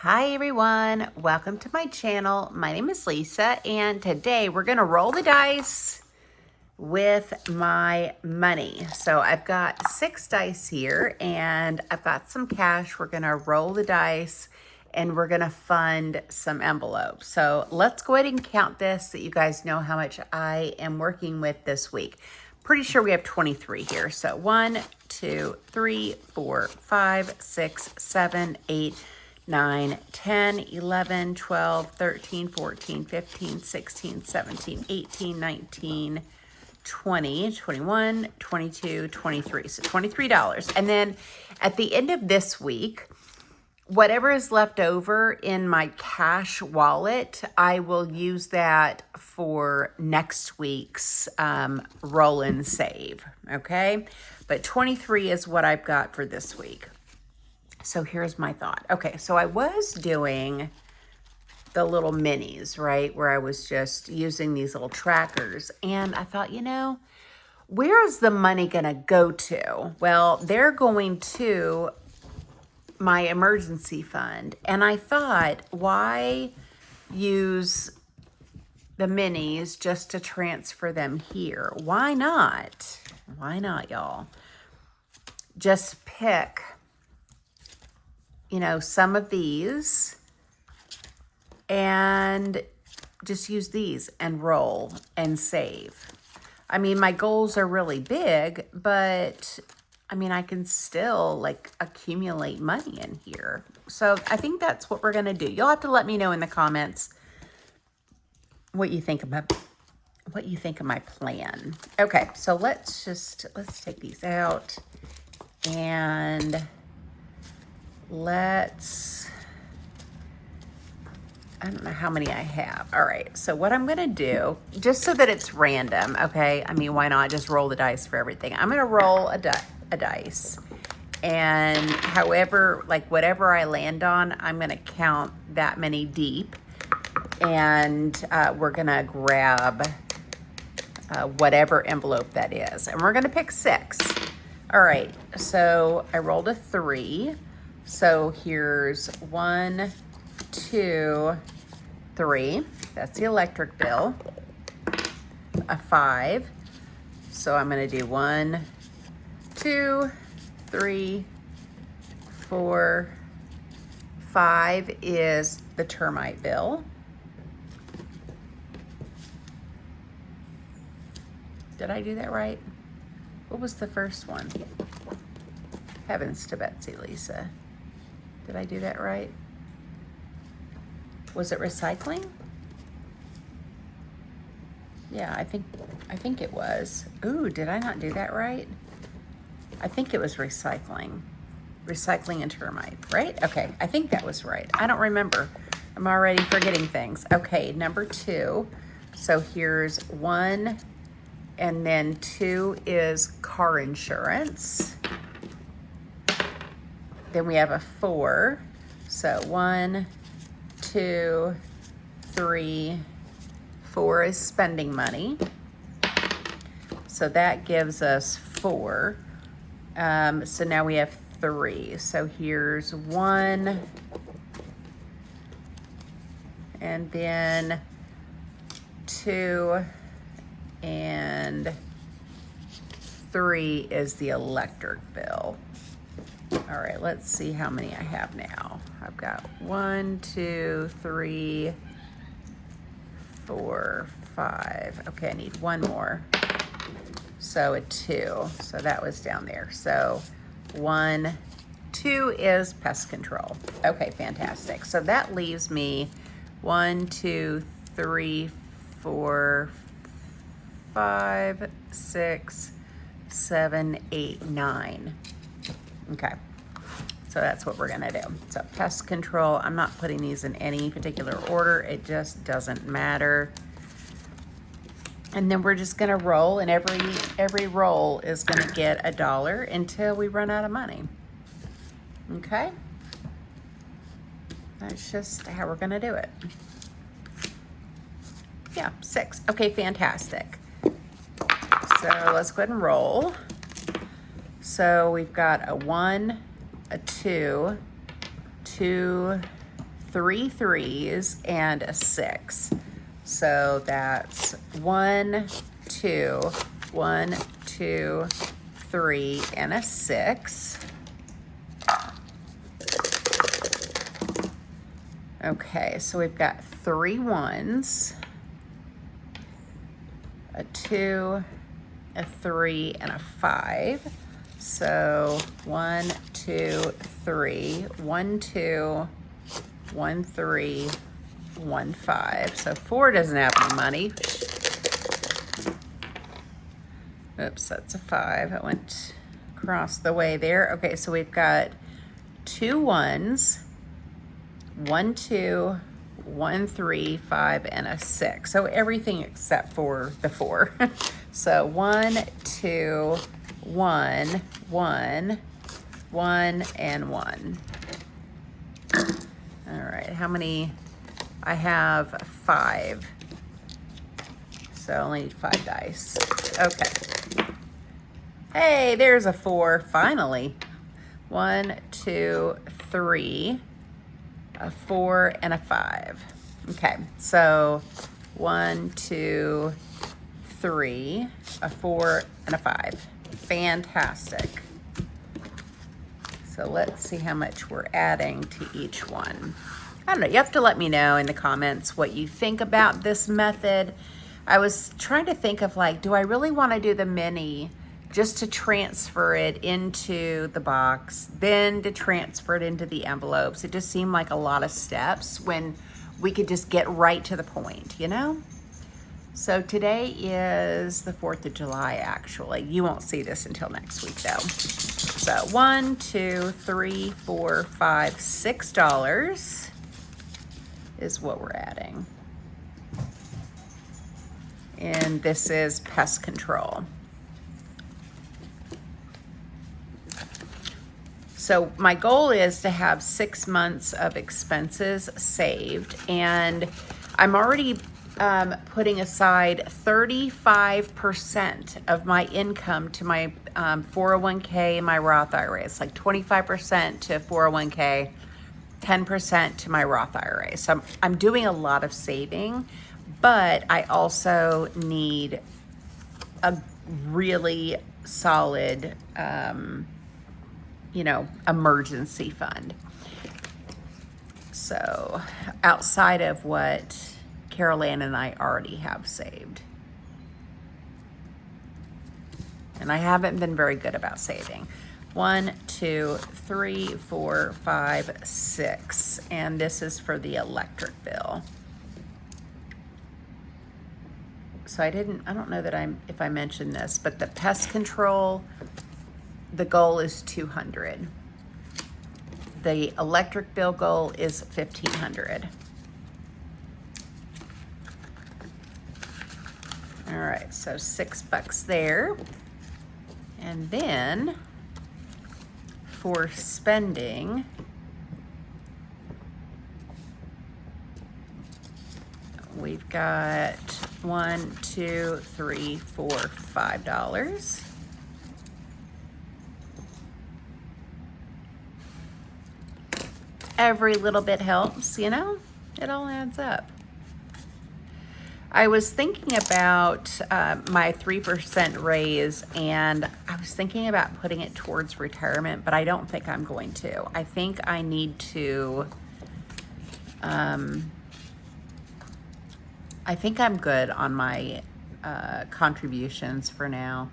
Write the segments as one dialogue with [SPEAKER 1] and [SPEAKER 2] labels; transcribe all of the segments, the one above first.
[SPEAKER 1] Hi everyone, welcome to my channel. My name is Lisa and today we're gonna roll the dice with my money. So I've got 6 dice here and I've got some cash. We're gonna roll the dice and we're gonna fund some envelopes. So let's go ahead and count this so that you guys know how much I am working with this week. Pretty sure we have 23 here. So 1, 2, 3, 4, 5, 6, 7, 8, 9, 10, 11, 12, 13, 14, 15, 16, 17, 18, 19, 20, 21, 22, 23. So $23. And then at the end of this week, whatever is left over in my cash wallet, I will use that for next week's roll and save, okay? But 23 is what I've got for this week. So here's my thought. Okay, so I was doing the little minis, right? Where I was just using these little trackers. And I thought, where is the money going to go to? Well, they're going to my emergency fund. And I thought, why use the minis just to transfer them here? Why not? Why not, y'all? Just pick some of these and just use these and roll and save. I mean, my goals are really big, but I mean, I can still accumulate money in here. So I think that's what we're going to do. You'll have to let me know in the comments what you think about my plan. Okay, so let's take these out and I don't know how many I have. All right, so what I'm gonna do, just so that it's random, okay? I mean, why not just roll the dice for everything? I'm gonna roll a dice. And however, whatever I land on, I'm gonna count that many deep. And we're gonna grab whatever envelope that is. And we're gonna pick 6. All right, so I rolled a 3. So here's 1, 2, 3. That's the electric bill. A 5. So I'm going to do 1, 2, 3, 4, 5 is the termite bill. Did I do that right? What was the first one? Heavens to Betsy, Lisa. Did I do that right? Was it recycling? Yeah, I think it was. Ooh, did I not do that right? I think it was recycling. Recycling and termite, right? Okay, I think that was right. I don't remember. I'm already forgetting things. Okay, number 2. So here's 1, and then 2 is car insurance. Then we have a 4. So 1, 2, 3, 4 is spending money. So that gives us 4. So now we have 3. So here's 1. And then 2. And 3 is the electric bill. All right, let's see how many I have now. I've got 1, 2, 3, 4, 5. Okay, I need 1 more. So a 2. So that was down there. So 1, 2 is pest control. Okay, fantastic. So that leaves me 1, 2, 3, 4, 5, 6, 7, 8, 9. Okay, so that's what we're gonna do. So pest control, I'm not putting these in any particular order. It just doesn't matter. And then we're just gonna roll, and every roll is gonna get $1 until we run out of money. Okay? That's just how we're gonna do it. Yeah, 6. Okay, fantastic. So let's go ahead and roll. So we've got a 1, a 2, 2, 3 threes and a 6. So that's 1, 2, 1, 2, 3, and a 6. Okay, so we've got 3 1s, a 2, a 3, and a 5. So 1, 2, 3, 1, 2, 1, 3, 1, 5. So 4 doesn't have any money. Oops, that's a 5. It went across the way there. Okay, so we've got 2 1s, 1, 2, 1, 3, 5, and a 6. So everything except for the 4. So 1, 2, 1, 1, 1, and 1. All right, how many? I have 5. So I only need 5 dice. Okay. Hey, there's a 4, finally. 1, 2, 3, a 4, and a 5. Okay, so 1, 2, 3, a 4, and a 5. Fantastic. So let's see how much we're adding to each one. I don't know, you have to let me know in the comments what you think about this method. I was trying to think of like, do I really want to do the mini just to transfer it into the box, then to transfer it into the envelopes? It just seemed like a lot of steps when we could just get right to the point, you know? So today is the 4th of July, actually. You won't see this until next week, though. So $1, $2, $3, $4, $5, $6 is what we're adding. And this is pest control. So my goal is to have 6 months of expenses saved, and I'm already putting aside 35% of my income to my 401k and my Roth IRA. It's like 25% to 401k, 10% to my Roth IRA. So I'm doing a lot of saving, but I also need a really solid, emergency fund. So outside of what Carol Ann and I already have saved. And I haven't been very good about saving. 1, 2, 3, 4, 5, 6. And this is for the electric bill. So I don't know that if I mentioned this, but the pest control, the goal is 200. The electric bill goal is 1,500. All right, so $6 there. And then for spending, we've got $1, $2, $3, $4, $5. Every little bit helps, you know? It all adds up. I was thinking about my 3% raise, and I was thinking about putting it towards retirement, but I don't think I'm going to. I think I need to, I think I'm good on my contributions for now,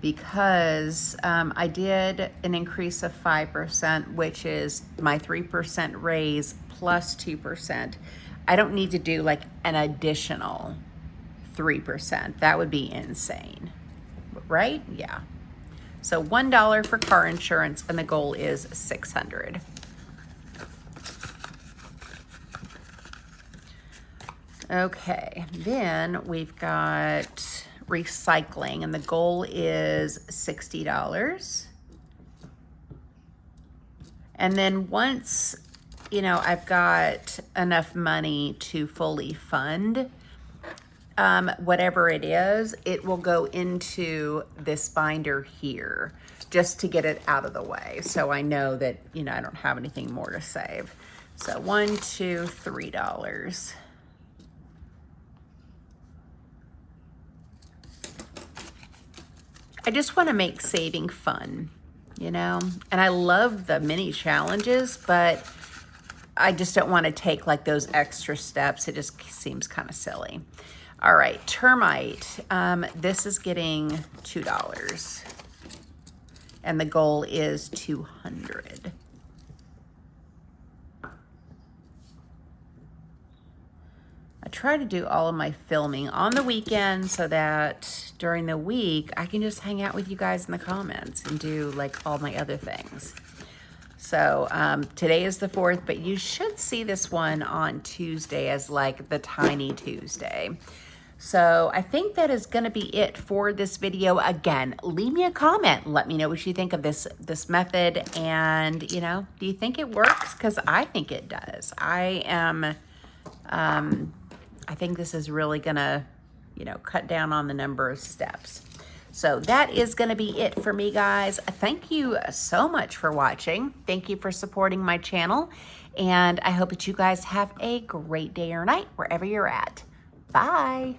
[SPEAKER 1] because I did an increase of 5%, which is my 3% raise plus 2%. I don't need to do like an additional 3%. That would be insane, right? Yeah. So $1 for car insurance, and the goal is $600. Okay, then we've got recycling, and the goal is $60. And then once I've got enough money to fully fund whatever it is, it will go into this binder here just to get it out of the way. So I know that, you know, I don't have anything more to save. So $1, $2, $3. I just want to make saving fun, you know, and I love the mini challenges, but I just don't want to take like those extra steps. It just seems kind of silly. All right, termite. This is getting $2, and the goal is 200. I try to do all of my filming on the weekend so that during the week I can just hang out with you guys in the comments and do like all my other things. So today is the 4th, but you should see this one on Tuesday as like the Tiny Tuesday. So I think that is going to be it for this video. Again, leave me a comment. Let me know what you think of this method. And, you know, do you think it works? Because I think it does. I think this is really going to, you know, cut down on the number of steps. So that is going to be it for me, guys. Thank you so much for watching. Thank you for supporting my channel. And I hope that you guys have a great day or night wherever you're at. Bye.